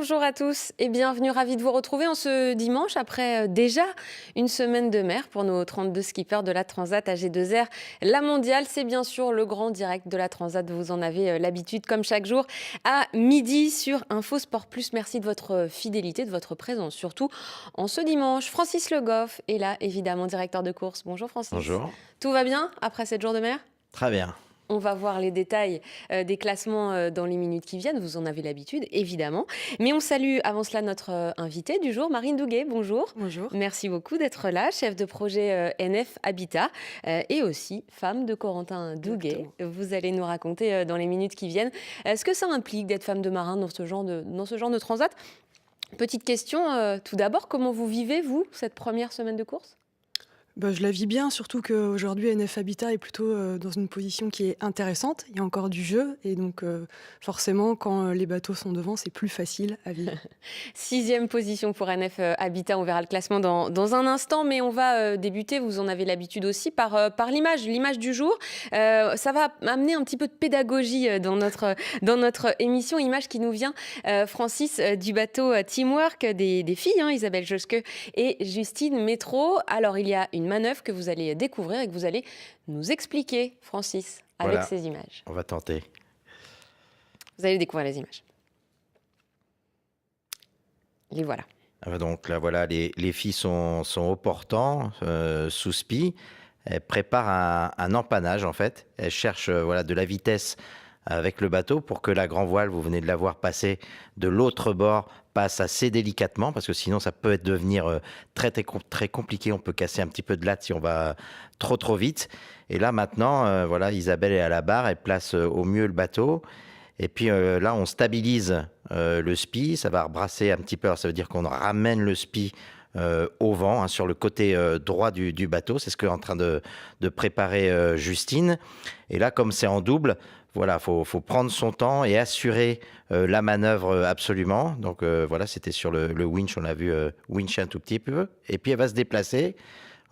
Bonjour à tous et bienvenue, ravi de vous retrouver en ce dimanche après déjà une semaine de mer pour nos 32 skippers de la Transat AG2R. La mondiale, c'est bien sûr le grand direct de la Transat, vous en avez l'habitude comme chaque jour à midi sur Info Sport Plus. Merci de votre fidélité, de votre présence, surtout en ce dimanche. Francis Le Goff est là, évidemment, directeur de course. Bonjour Francis. Bonjour. Tout va bien après 7 jours de mer ? Très bien. On va voir les détails des classements dans les minutes qui viennent. Vous en avez l'habitude, évidemment. Mais on salue avant cela notre invitée du jour, Marine Douguet. Bonjour. Bonjour. Merci beaucoup d'être là, chef de projet NF Habitat et aussi femme de Corentin Douguet. Exactement. Vous allez nous raconter dans les minutes qui viennent ce que ça implique d'être femme de marin dans ce genre de transat. Petite question, tout d'abord, comment vous vivez, vous, cette première semaine de course ? Je la vis bien, surtout qu'aujourd'hui, NF Habitat est plutôt dans une position qui est intéressante. Il y a encore du jeu et donc forcément, quand les bateaux sont devant, c'est plus facile à vivre. 6e position pour NF Habitat, on verra le classement dans un instant, mais on va débuter, vous en avez l'habitude aussi, par l'image du jour. Ça va amener un petit peu de pédagogie dans notre émission, image qui nous vient, Francis, du bateau Teamwork des filles, Isabelle Joske et Justine Métro. Alors, il y a une manœuvre que vous allez découvrir et que vous allez nous expliquer, Francis, avec Voilà. ces images. On va tenter. Vous allez découvrir les images. Les voilà. Donc là, voilà, les filles sont au portant, sous spi. Elles préparent un empannage, en fait. Elles cherchent de la vitesse avec le bateau pour que la grand voile, vous venez de la voir passer de l'autre bord, passe assez délicatement, parce que sinon, ça peut devenir très, très, très compliqué. On peut casser un petit peu de latte si on va trop vite. Et là, maintenant, Isabelle est à la barre. Elle place au mieux le bateau. Et puis là, on stabilise le spi, ça va rebrasser un petit peu. Alors, ça veut dire qu'on ramène le spi au vent, sur le côté droit du bateau. C'est ce qu'est en train de préparer Justine. Et là, comme c'est en double, faut prendre son temps et assurer la manœuvre absolument. Donc c'était sur le winch, on l'a vu wincher un tout petit peu. Et puis elle va se déplacer,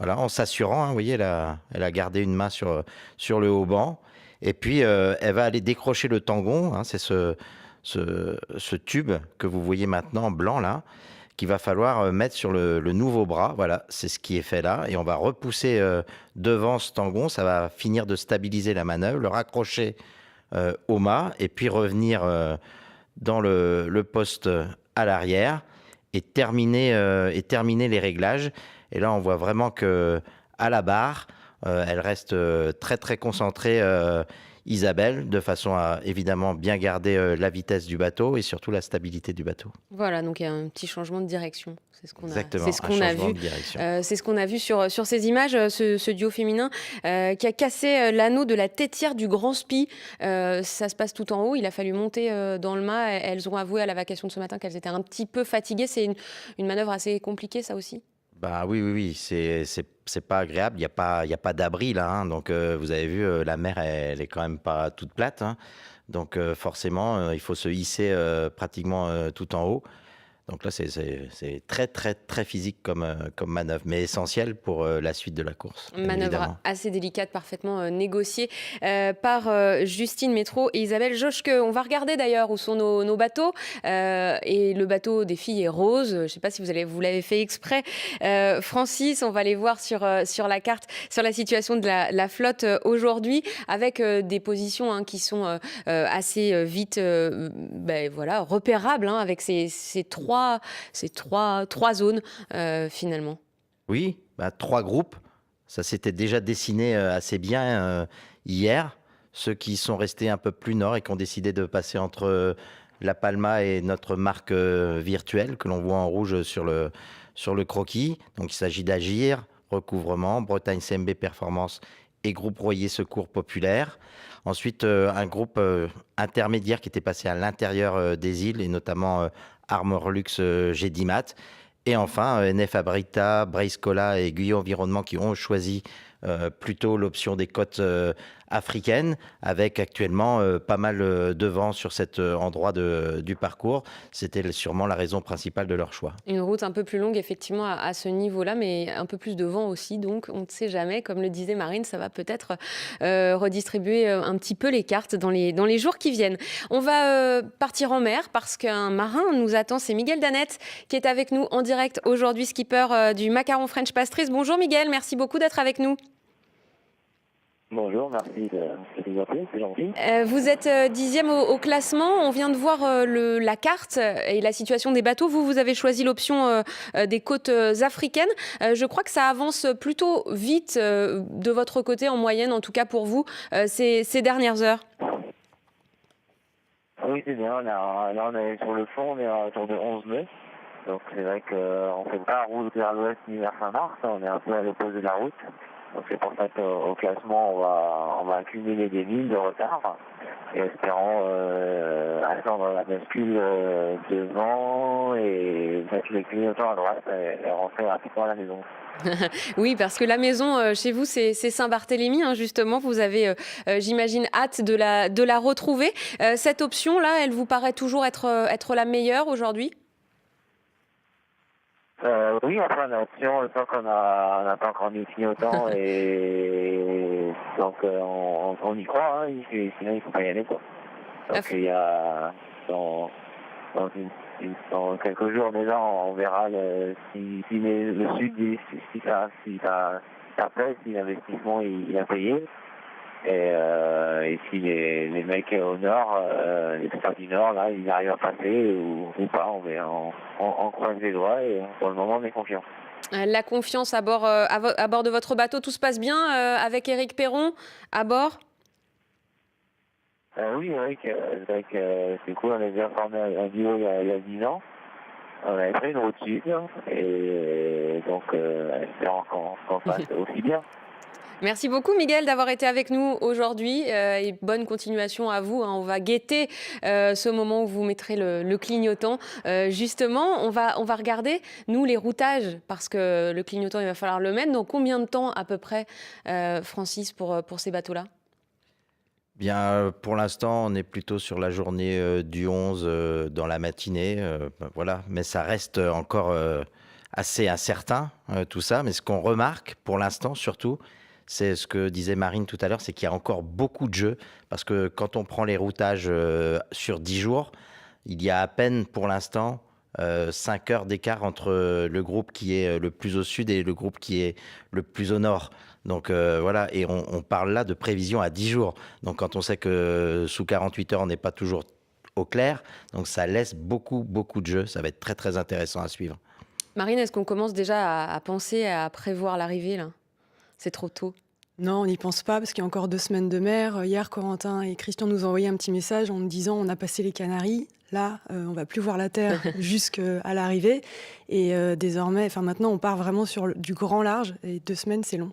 en s'assurant. Vous voyez, elle a gardé une main sur le haut banc. Et puis, elle va aller décrocher le tangon. C'est ce tube que vous voyez maintenant, blanc, là, qu'il va falloir mettre sur le nouveau bras. Voilà, c'est ce qui est fait là. Et on va repousser devant ce tangon. Ça va finir de stabiliser la manœuvre, le raccrocher au mât et puis revenir dans le poste à l'arrière et terminer les réglages. Et là, on voit vraiment que à la barre, elle reste très très concentrée, Isabelle, de façon à évidemment bien garder la vitesse du bateau et surtout la stabilité du bateau. Voilà, donc il y a un petit changement de direction. C'est ce qu'on Exactement, a, c'est ce un qu'on a changement vu. de direction. C'est ce qu'on a vu sur ces images, ce duo féminin qui a cassé l'anneau de la tétière du grand spi. Ça se passe tout en haut. Il a fallu monter dans le mât. Elles ont avoué à la vacation de ce matin qu'elles étaient un petit peu fatiguées. C'est une manœuvre assez compliquée, ça aussi. Bah oui, c'est pas agréable. Il y a pas d'abri là, donc vous avez vu, la mer, elle est quand même pas toute plate, donc forcément, il faut se hisser pratiquement tout en haut. Donc là, c'est très très très physique comme manœuvre, mais essentiel pour la suite de la course. Bien Manœuvre évidemment. assez délicate, parfaitement négociée par Justine Métro et Isabelle Joske. On va regarder d'ailleurs où sont nos bateaux. Et le bateau des filles est rose. Je ne sais pas si vous l'avez fait exprès. Francis, on va les voir sur la carte, sur la situation de la flotte aujourd'hui, avec des positions qui sont assez vite repérables, avec ces trois zones finalement. Oui, 3 groupes. Ça s'était déjà dessiné assez bien hier. Ceux qui sont restés un peu plus nord et qui ont décidé de passer entre La Palma et notre marque virtuelle que l'on voit en rouge sur le croquis. Donc il s'agit d'Agir, Recouvrement, Bretagne CMB Performance et Groupe Royer Secours Populaire. Ensuite, un groupe intermédiaire qui était passé à l'intérieur des îles et notamment Armor Luxe Gédimat. Et enfin, NF Abrita, Braiscola et Guyot Environnement qui ont choisi plutôt l'option des côtes africaines, avec actuellement pas mal de vent sur cet endroit du parcours. C'était sûrement la raison principale de leur choix. Une route un peu plus longue, effectivement, à ce niveau-là, mais un peu plus de vent aussi. Donc, on ne sait jamais. Comme le disait Marine, ça va peut-être redistribuer un petit peu les cartes dans les jours qui viennent. On va partir en mer parce qu'un marin nous attend. C'est Miguel Danette qui est avec nous en direct aujourd'hui, skipper du Macaron French Pastries. Bonjour Miguel, merci beaucoup d'être avec nous. Bonjour, merci de nous appeler, c'est gentil. Vous êtes 10e au classement. On vient de voir la carte et la situation des bateaux. Vous avez choisi l'option des côtes africaines. Je crois que ça avance plutôt vite de votre côté, en moyenne, en tout cas pour vous, ces dernières heures. Oui, c'est bien. Là, on est sur le fond, on est autour de 11 nœuds. Donc, c'est vrai qu'on ne fait pas la route vers l'ouest ni vers Saint-Mars. On est un peu à l'opposé de la route. Donc c'est pour ça qu'au classement, on va accumuler des lignes de retard et espérant attendre la bascule devant et mettre les clignotants à droite et rentrer rapidement à la maison. Oui, parce que la maison chez vous, c'est Saint-Barthélemy, hein, justement. Vous avez, j'imagine, hâte de la retrouver. Cette option-là, elle vous paraît toujours être la meilleure aujourd'hui ? Oui, après on a option, le temps qu'on n'a pas encore mis le clignotant et donc on y croit, hein, sinon il ne faut pas y aller, quoi. Donc il y a dans quelques jours déjà on verra si le sud si ça plaît, si l'investissement il a payé. Et si les mecs au nord, les stars du nord, là, ils arrivent à passer ou pas, on croise les doigts et pour le moment on est confiant. La confiance à bord de votre bateau, tout se passe bien avec Éric Perron à bord ? Oui, Eric, c'est cool, on a déjà formé un duo il y a 10 ans. On avait pris une route sud et donc espérons qu'on fasse aussi bien. Merci beaucoup Miguel d'avoir été avec nous aujourd'hui et bonne continuation à vous. On va guetter ce moment où vous mettrez le clignotant. Justement, on va regarder, nous, les routages, parce que le clignotant, il va falloir le mettre. Dans combien de temps à peu près, Francis, pour ces bateaux-là ? Bien, pour l'instant, on est plutôt sur la journée du 11 dans la matinée. Voilà. Mais ça reste encore assez incertain, tout ça. Mais ce qu'on remarque pour l'instant, surtout, c'est ce que disait Marine tout à l'heure, c'est qu'il y a encore beaucoup de jeux. Parce que quand on prend les routages sur 10 jours, il y a à peine pour l'instant 5 heures d'écart entre le groupe qui est le plus au sud et le groupe qui est le plus au nord. Donc voilà, et on parle là de prévision à 10 jours. Donc quand on sait que sous 48 heures, on n'est pas toujours au clair, donc ça laisse beaucoup de jeux. Ça va être très très intéressant à suivre. Marine, est-ce qu'on commence déjà à penser, à prévoir l'arrivée là ? C'est trop tôt. Non, on n'y pense pas parce qu'il y a encore 2 semaines de mer. Hier, Corentin et Christian nous ont envoyé un petit message en nous disant on a passé les Canaries. Là, on va plus voir la terre jusqu'à l'arrivée. Et désormais, maintenant, on part vraiment sur du grand large. Et 2 semaines, c'est long.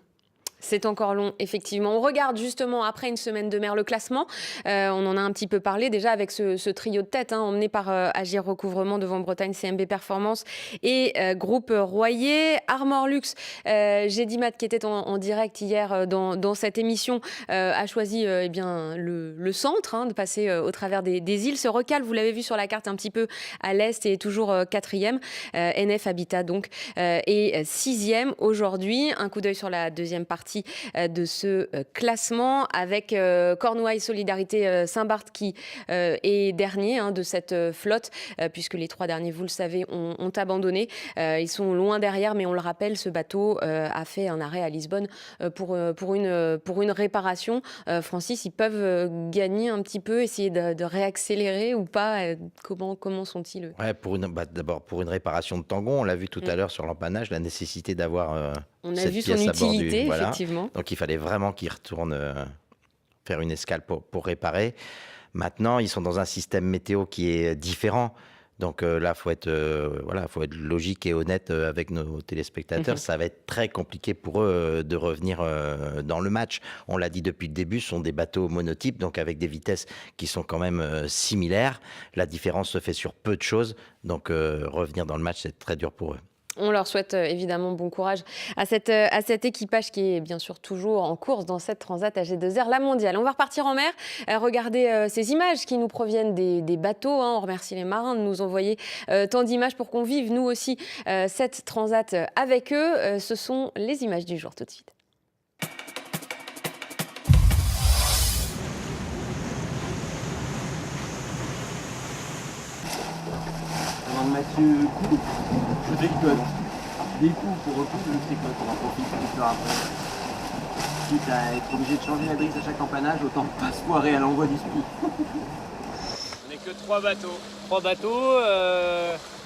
C'est encore long, effectivement. On regarde justement, après une semaine de mer, le classement. On en a un petit peu parlé déjà avec ce trio de tête, emmené par Agir Recouvrement, Devant Bretagne, CMB Performance et Groupe Royer. Armor Luxe, Gédimat, qui était en direct hier dans cette émission, a choisi le centre, de passer au travers des îles. Se recale, vous l'avez vu sur la carte, un petit peu à l'est et est toujours 4e. NF Habitat, donc, est 6e aujourd'hui. Un coup d'œil sur la deuxième partie de ce classement avec Cornouailles Solidarité Saint-Barth qui est dernier de cette flotte puisque les 3 derniers, vous le savez, ont abandonné. Ils sont loin derrière, mais on le rappelle, ce bateau a fait un arrêt à Lisbonne pour une réparation. Francis, ils peuvent gagner un petit peu, essayer de réaccélérer ou pas. Comment sont-ils? D'abord, pour une réparation de tangon, on l'a vu tout à l'heure sur l'empannage, la nécessité d'avoir on a cette vu son pièce à bord utilité, voilà. effectivement. Donc il fallait vraiment qu'ils retournent faire une escale pour réparer. Maintenant, ils sont dans un système météo qui est différent. Donc là, faut être logique et honnête avec nos téléspectateurs. Ça va être très compliqué pour eux de revenir dans le match. On l'a dit depuis le début, ce sont des bateaux monotypes, donc avec des vitesses qui sont quand même similaires. La différence se fait sur peu de choses. Donc revenir dans le match, c'est très dur pour eux. On leur souhaite évidemment bon courage à cet équipage qui est bien sûr toujours en course dans cette Transat AG2R, la mondiale. On va repartir en mer, regarder ces images qui nous proviennent des bateaux. On remercie les marins de nous envoyer tant d'images pour qu'on vive nous aussi cette Transat avec eux. Ce sont les images du jour tout de suite. Avant de Mathieu coupe, je décote. Des coups pour recoudre, je décote. On en profite plus tard après. Quitte à être obligé de changer la brise à chaque empannage, autant pas se foirer à l'envoi du spi. On n'est que 3 bateaux. 3 bateaux,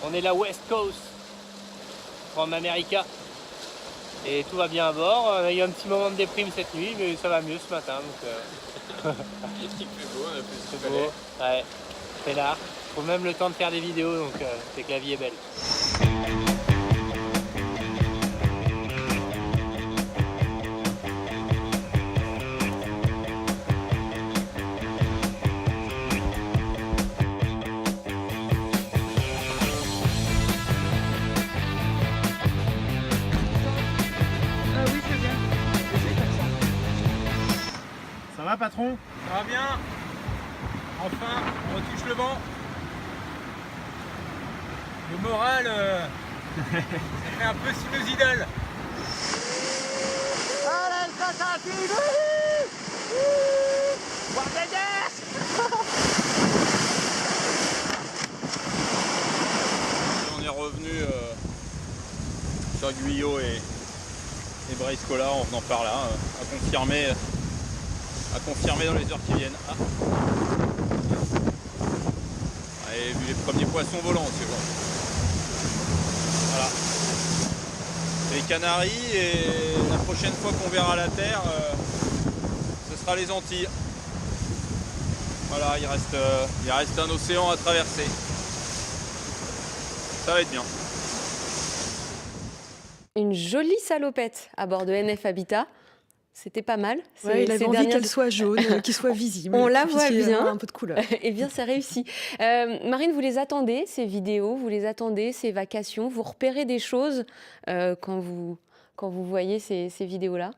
on est la West Coast, from America. Et tout va bien à bord. Il y a eu un petit moment de déprime cette nuit, mais ça va mieux ce matin. Donc, il fait beau, on a plus de beau. Ouais, c'est là. Faut même le temps de faire des vidéos, donc c'est que la vie est belle. Ça va patron? Ça va bien. Enfin, on retouche le vent. Le moral, ça fait un peu sinusidal. On est revenu sur Guyot et Brescola en venant par là, à confirmer dans les heures qui viennent. Et vu les premiers poissons volants, c'est bon. Voilà. Les Canaries, et la prochaine fois qu'on verra la Terre, ce sera les Antilles. Voilà, il reste un océan à traverser. Ça va être bien. Une jolie salopette à bord de NF Habitat. C'était pas mal. Ouais, il avait envie qu'elle soit jaune, qu'il soit visible. On la voit bien. Un peu de couleur. Eh bien, c'est réussi. Marine, vous les attendez, ces vidéos, vous les attendez, ces vacations, vous repérez des choses quand vous voyez ces vidéos-là?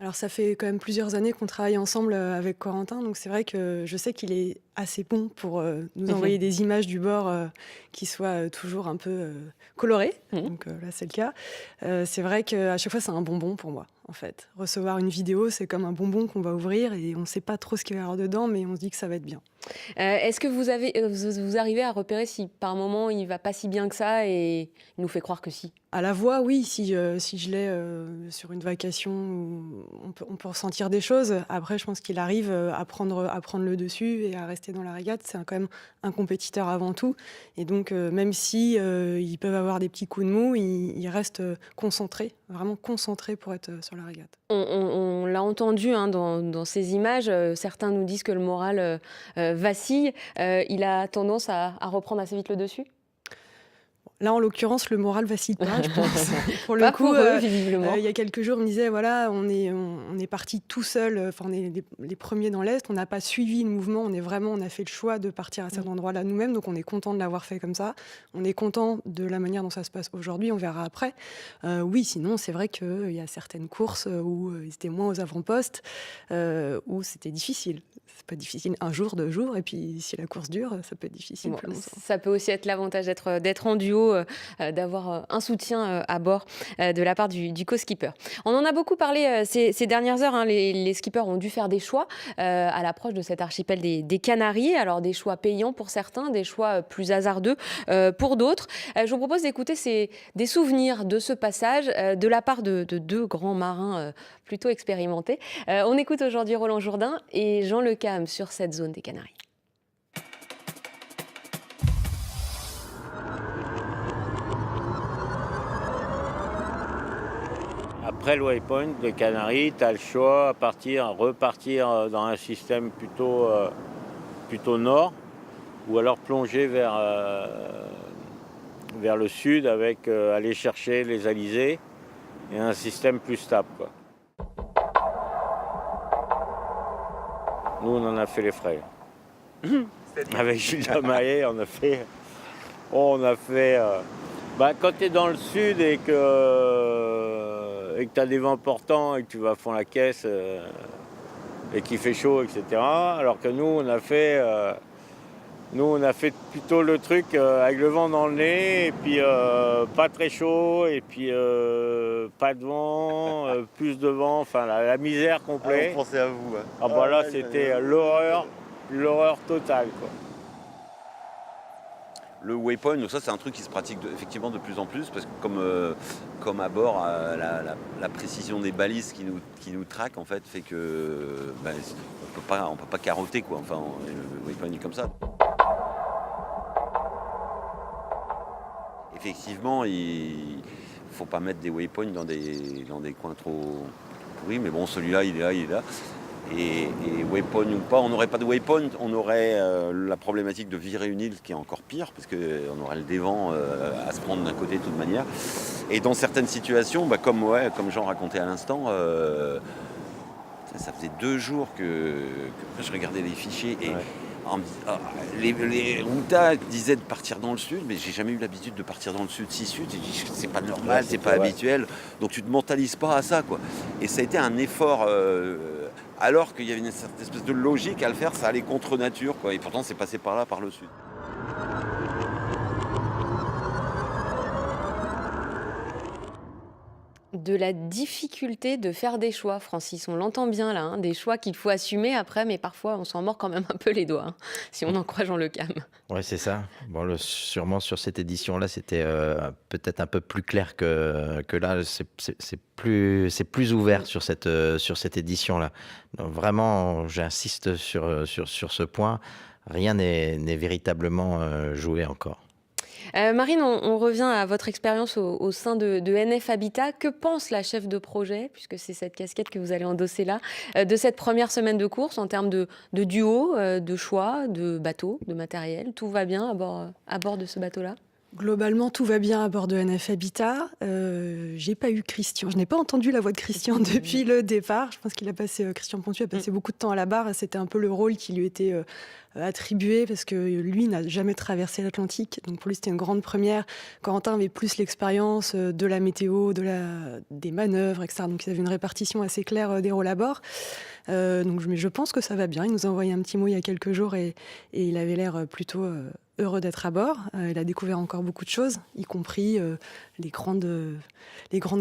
Alors ça fait quand même plusieurs années qu'on travaille ensemble avec Corentin, donc c'est vrai que je sais qu'il est assez bon pour nous envoyer des images du bord qui soient toujours un peu colorées, donc là c'est le cas. C'est vrai qu'à chaque fois c'est un bonbon pour moi en fait. Recevoir une vidéo c'est comme un bonbon qu'on va ouvrir et on ne sait pas trop ce qu'il va y avoir dedans, mais on se dit que ça va être bien. Est-ce que vous arrivez à repérer si par moment il va pas si bien que ça et il nous fait croire que si? À la voix, oui, si je l'ai sur une vacation, on peut ressentir des choses. Après, je pense qu'il arrive à prendre le dessus et à rester dans la régate. C'est quand même un compétiteur avant tout. Et donc, même si ils peuvent avoir des petits coups de mou, ils restent concentrés, vraiment concentrés pour être sur la régate. On l'a entendu dans ces images. Certains nous disent que le moral vacille. Il a tendance à reprendre assez vite le dessus? Là, en l'occurrence, le moral vacille pas, je pense. Pour le Pas coup, pour eux, visiblement. il y a quelques jours, on me disait, voilà, on est parti tout seul, enfin, on est les premiers dans l'Est, on n'a pas suivi le mouvement, on a fait le choix de partir à cet endroit-là nous-mêmes, donc on est content de l'avoir fait comme ça. On est content de la manière dont ça se passe aujourd'hui, on verra après. Oui, sinon, c'est vrai qu'il y a certaines courses où ils étaient moins aux avant-postes, où c'était difficile. C'est pas difficile un jour, 2 jours, et puis si la course dure, ça peut être difficile plus longtemps. Ça peut aussi être l'avantage d'être en duo, d'avoir un soutien à bord de la part du co-skipper. On en a beaucoup parlé ces dernières heures. Les skippers ont dû faire des choix à l'approche de cet archipel des Canaries. Alors des choix payants pour certains, des choix plus hasardeux pour d'autres. Je vous propose d'écouter des souvenirs de ce passage de la part de 2 grands marins plutôt expérimentés. On écoute aujourd'hui Roland Jourdain et Jean Le Cam sur cette zone des Canaries. Après le waypoint de Canaries, tu as le choix repartir dans un système plutôt nord, ou alors plonger vers le sud avec aller chercher les alizés et un système plus stable, quoi. Nous, on en a fait les frais. Avec Gilles Maillet, on a fait Quand tu es dans le sud et que tu as des vents portants et que tu vas à fond la caisse et qu'il fait chaud, etc. Alors que nous, on a fait plutôt le truc avec le vent dans le nez et puis pas très chaud et puis pas de vent, plus de vent, enfin la misère complète. On pensait à vous. Ouais. Là, c'était l'horreur totale, quoi. Le waypoint, donc ça c'est un truc qui se pratique effectivement de plus en plus parce que comme à bord, la précision des balises qui nous traquent en fait fait que on peut pas carotter quoi. Enfin, le waypoint est comme ça. Effectivement, il faut pas mettre des waypoints dans des coins trop pourris, mais bon, celui-là, il est là. Et waypoint ou pas, on n'aurait pas de waypoint, on aurait la problématique de virer une île qui est encore pire, parce qu'on aurait le dévent à se prendre d'un côté de toute manière. Et dans certaines situations, comme Jean racontait à l'instant, ça faisait 2 jours que je regardais les fichiers et les routages disaient de partir dans le sud, mais j'ai jamais eu l'habitude de partir dans le sud-sud. C'est pas normal, c'est pas habituel. Donc tu te mentalises pas à ça, quoi. Et ça a été un effort, alors qu'il y avait une espèce de logique à le faire, ça allait contre nature, quoi. Et pourtant c'est passé par là, par le sud. De la difficulté de faire des choix, Francis, on l'entend bien là, des choix qu'il faut assumer après, mais parfois on s'en mord quand même un peu les doigts, si on en croit Jean Le Cam. Ouais, c'est ça. Bon, sûrement sur cette édition-là, c'était peut-être un peu plus clair que là. C'est plus ouvert sur cette édition-là. Donc, vraiment, j'insiste sur ce point. Rien n'est véritablement joué encore. Marine, on revient à votre expérience au sein de NF Habitat. Que pense la chef de projet, puisque c'est cette casquette que vous allez endosser là, de cette première semaine de course en termes de duo, de choix, de bateau, de matériel? Tout va bien à bord de ce bateau-là? Globalement, tout va bien à bord de NF Habitat. J'ai pas eu Christian. Je n'ai pas entendu la voix de Christian depuis le départ. Je pense qu'il a passé, Christian Pontu a passé beaucoup de temps à la barre. C'était un peu le rôle qui lui était attribué parce que lui n'a jamais traversé l'Atlantique. Donc pour lui, c'était une grande première. Corentin avait plus l'expérience de la météo, des manœuvres, etc. Donc il avait une répartition assez claire des rôles à bord. Donc je pense que ça va bien. Il nous a envoyé un petit mot il y a quelques jours et il avait l'air plutôt heureux d'être à bord. Il a découvert encore beaucoup de choses, y compris les grandes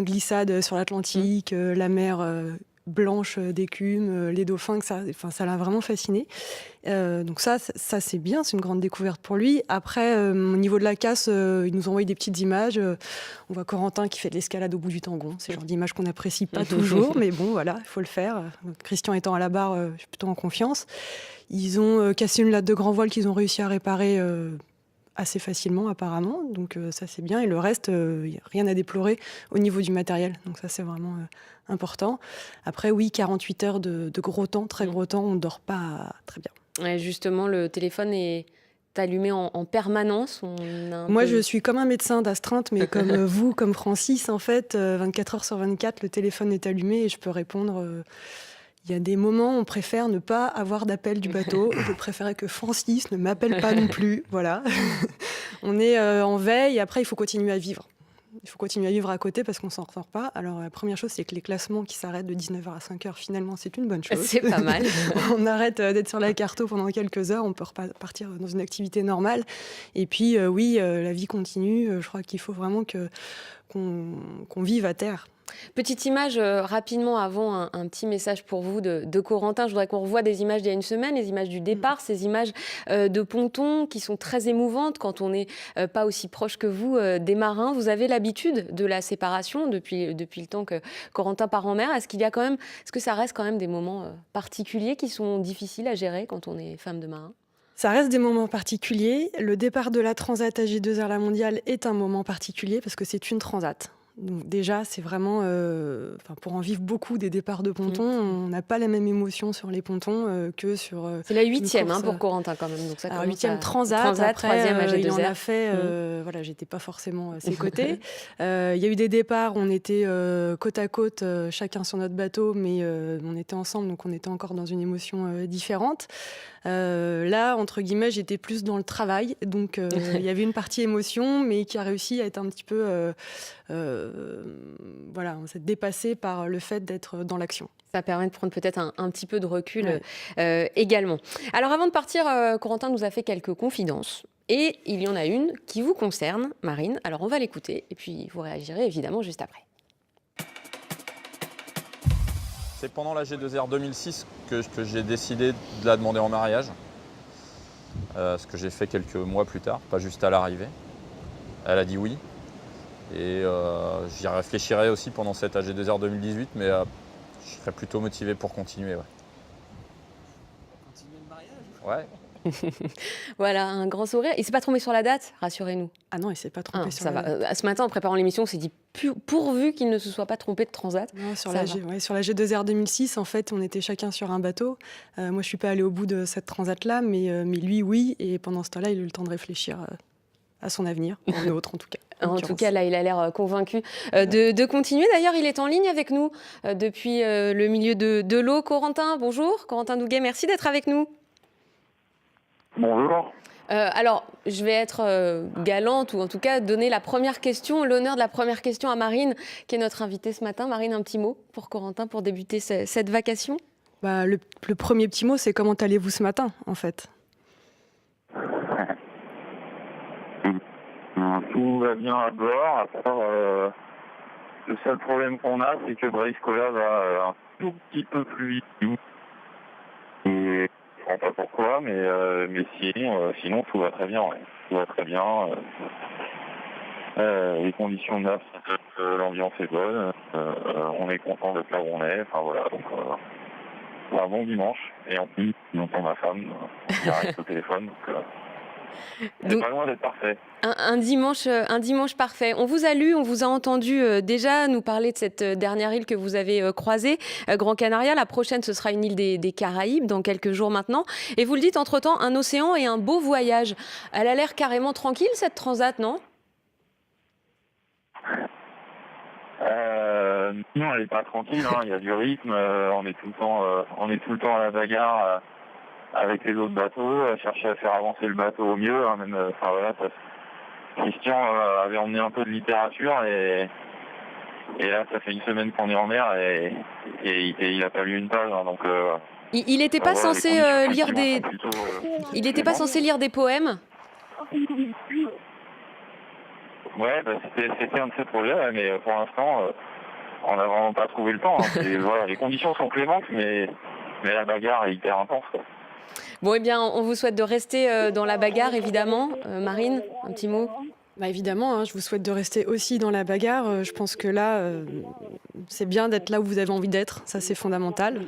glissades sur l'Atlantique, la mer blanche d'écume, les dauphins, ça l'a vraiment fasciné. Donc ça c'est bien, c'est une grande découverte pour lui. Après, au niveau de la casse, ils nous ont envoyé des petites images. On voit Corentin qui fait de l'escalade au bout du tangon. C'est le genre d'image qu'on n'apprécie pas toujours, mais bon, voilà, il faut le faire. Christian étant à la barre, je suis plutôt en confiance. Ils ont cassé une latte de grand voile qu'ils ont réussi à réparer assez facilement apparemment, donc ça c'est bien. Et le reste, rien à déplorer au niveau du matériel, donc ça c'est vraiment important. Après oui, 48 heures de gros temps, très gros temps, on ne dort pas très bien. Ouais, justement, le téléphone est allumé en permanence. Moi je suis comme un médecin d'astreinte, mais comme vous, comme Francis en fait, 24 heures sur 24, le téléphone est allumé et je peux répondre... Il y a des moments où on préfère ne pas avoir d'appel du bateau. Je préférais que Francis ne m'appelle pas non plus. Voilà. On est en veille et après, il faut continuer à vivre. Il faut continuer à vivre à côté parce qu'on ne s'en ressort pas. Alors, la première chose, c'est que les classements qui s'arrêtent de 19h à 5h, finalement, c'est une bonne chose. C'est pas mal. On arrête d'être sur la carto pendant quelques heures. On peut repartir dans une activité normale. Et puis, oui, la vie continue. Je crois qu'il faut vraiment qu'on vive à terre. Petite image rapidement avant un petit message pour vous de Corentin. Je voudrais qu'on revoie des images d'il y a une semaine, les images du départ, ces images de ponton qui sont très émouvantes quand on n'est pas aussi proche que vous des marins. Vous avez l'habitude de la séparation depuis le temps que Corentin part en mer. Est-ce que ça reste quand même des moments particuliers qui sont difficiles à gérer quand on est femme de marin? Ça reste des moments particuliers. Le départ de la Transat AG2R La Mondiale est un moment particulier parce que c'est une transat. Donc déjà, c'est vraiment, pour en vivre beaucoup des départs de pontons, on n'a pas la même émotion sur les pontons que sur C'est la une 8e course. pour Corentin quand même. Donc ça Alors, commence 8e transat, après, 3e il en AG2R. a fait, voilà, j'étais pas forcément à ses côtés. Il y a eu des départs, on était côte à côte, chacun sur notre bateau, mais on était ensemble, donc on était encore dans une émotion différente. Là, entre guillemets, j'étais plus dans le travail, donc il y avait une partie émotion, mais qui a réussi à être un petit peu, voilà, on s'est dépassé par le fait d'être dans l'action. Ça permet de prendre peut-être un petit peu de recul Ouais. également. Alors avant de partir, Corentin nous a fait quelques confidences. Et il y en a une qui vous concerne, Marine. Alors on va l'écouter et puis vous réagirez évidemment juste après. C'est pendant la G2R 2006 que j'ai décidé de la demander en mariage. Ce que j'ai fait quelques mois plus tard, pas juste à l'arrivée. Elle a dit oui. Et j'y réfléchirai aussi pendant cette AG2R 2018, mais je serais plutôt motivé pour continuer. Ouais. Continuer le mariage ? Ouais. Voilà, un grand sourire. Il ne s'est pas trompé sur la date, rassurez-nous. Ah non, il s'est pas trompé sur la va. Ce matin, en préparant l'émission, on s'est dit pourvu qu'il ne se soit pas trompé de transat. Non, sur Ça la va. sur la G2R 2006, en fait, on était chacun sur un bateau. Moi, je suis pas allée au bout de cette transat-là, mais lui, oui. Et pendant ce temps-là, il a eu le temps de réfléchir à son avenir, au nôtre en tout cas. En tout cas, là, il a l'air convaincu de continuer. D'ailleurs, il est en ligne avec nous depuis le milieu de l'eau. Corentin, bonjour. Corentin Douguet, merci d'être avec nous. Bonjour. Alors, je vais être galante, ou en tout cas donner la première question, l'honneur de la première question à Marine, qui est notre invitée ce matin. Marine, un petit mot pour Corentin pour débuter cette vacation. Le premier petit mot, c'est comment allez-vous ce matin, en fait? Tout va bien à bord. À part, le seul problème qu'on a, c'est que Briscola va un tout petit peu plus vite. Et je ne sais pas pourquoi, mais sinon tout va très bien. Ouais. Tout va très bien. Les conditions de nappe, l'ambiance est bonne. On est content d'être là où on est. Enfin voilà. Donc, un bon dimanche. Et en plus, j'entends ma femme en direct au téléphone. C'est Donc, pas loin d'être parfait. un dimanche parfait. On vous a lu, on vous a entendu déjà nous parler de cette dernière île que vous avez croisée, Grand Canaria. La prochaine, ce sera une île des Caraïbes, dans quelques jours maintenant. Et vous le dites, entre-temps, un océan et un beau voyage. Elle a l'air carrément tranquille, cette transat, non ? Non, elle n'est pas tranquille. Il y a du rythme. On est tout le temps à la bagarre avec les autres bateaux, à chercher à faire avancer le bateau au mieux. Christian avait emmené un peu de littérature et là, ça fait une semaine qu'on est en mer et il n'a pas lu une page. Donc, il n'était pas censé lire des. Il n'était pas censé lire des poèmes. Ouais, c'était un de ses projets, mais pour l'instant, on n'a vraiment pas trouvé le temps. Voilà, les conditions sont clémentes, mais la bagarre est hyper intense. Bon, eh bien, on vous souhaite de rester dans la bagarre, évidemment. Marine, un petit mot ? Évidemment, je vous souhaite de rester aussi dans la bagarre. Je pense que là, c'est bien d'être là où vous avez envie d'être. Ça, c'est fondamental.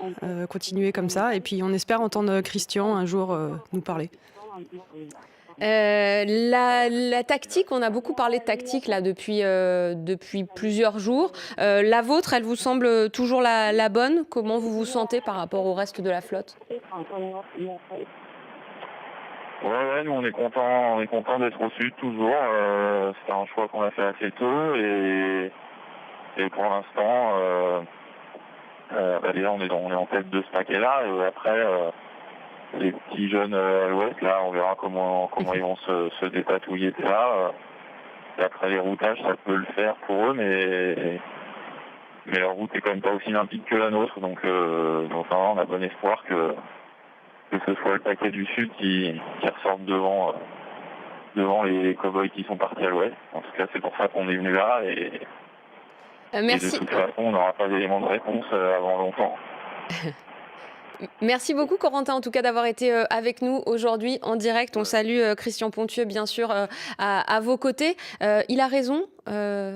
Continuez comme ça. Et puis, on espère entendre Christian un jour nous parler. La tactique, on a beaucoup parlé de tactique là depuis plusieurs jours. La vôtre, elle vous semble toujours la bonne ? Comment vous vous sentez par rapport au reste de la flotte ? Ouais, nous on est content d'être au sud toujours. C'est un choix qu'on a fait assez tôt et pour l'instant, déjà on est en tête de ce paquet-là et après. Les petits jeunes à l'ouest, là, on verra comment ils vont se dépatouiller de là. Et après les routages, ça peut le faire pour eux, mais leur route est quand même pas aussi limpide que la nôtre. Donc on a bon espoir que ce soit le paquet du sud qui ressorte devant les cow-boys qui sont partis à l'ouest. En tout cas, c'est pour ça qu'on est venu là. Merci. Et de toute façon, on n'aura pas d'éléments de réponse avant longtemps. Merci beaucoup Corentin en tout cas d'avoir été avec nous aujourd'hui en direct. On salue Christian Pontieux bien sûr à vos côtés. Il a raison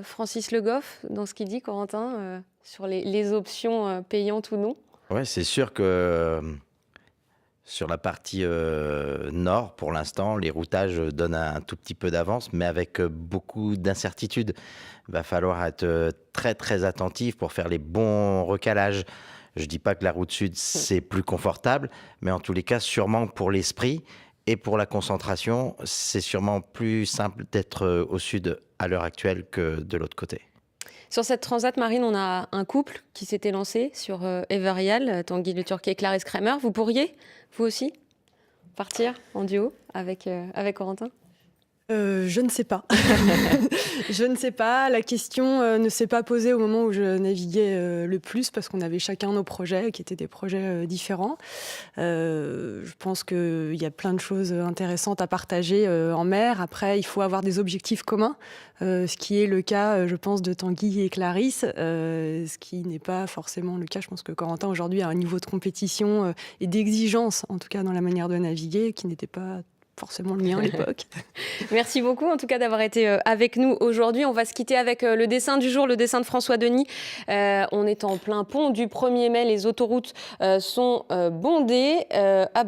Francis Le Goff dans ce qu'il dit Corentin sur les options payantes ou non. Ouais, c'est sûr que Sur la partie nord, pour l'instant, les routages donnent un tout petit peu d'avance, mais avec beaucoup d'incertitudes. Il va falloir être très très attentif pour faire les bons recalages. Je ne dis pas que la route sud, c'est plus confortable, mais en tous les cas, sûrement pour l'esprit et pour la concentration, c'est sûrement plus simple d'être au sud à l'heure actuelle que de l'autre côté. Sur cette transat, Marine, on a un couple qui s'était lancé sur Everyal, Tanguy Le Turquet et Clarisse Kramer. Vous pourriez, vous aussi, partir en duo avec Corentin ? Je ne sais pas. Je ne sais pas. La question ne s'est pas posée au moment où je naviguais le plus parce qu'on avait chacun nos projets qui étaient des projets différents. Je pense qu'il y a plein de choses intéressantes à partager en mer. Après, il faut avoir des objectifs communs, ce qui est le cas, je pense, de Tanguy et Clarisse, ce qui n'est pas forcément le cas. Je pense que Corentin, aujourd'hui, a un niveau de compétition et d'exigence, en tout cas dans la manière de naviguer, qui n'était pas forcément le mien à l'époque. Merci beaucoup en tout cas d'avoir été avec nous aujourd'hui. On va se quitter avec le dessin du jour, le dessin de François Denis. On est en plein pont du 1er mai, les autoroutes sont bondées.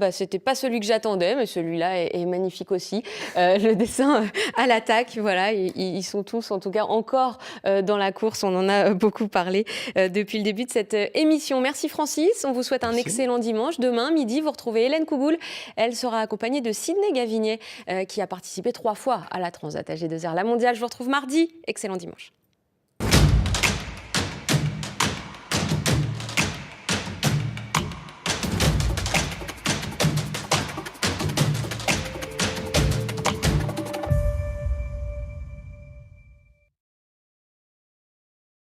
C'était pas celui que j'attendais, mais celui-là est magnifique aussi. Le dessin à l'attaque, voilà, ils sont tous en tout cas encore dans la course. On en a beaucoup parlé depuis le début de cette émission. Merci Francis, on vous souhaite un excellent dimanche. Demain midi, vous retrouvez Hélène Kougoul. Elle sera accompagnée de Sydney Gavinier qui a participé 3 fois à la Transat AG2R La Mondiale. Je vous retrouve mardi. Excellent dimanche.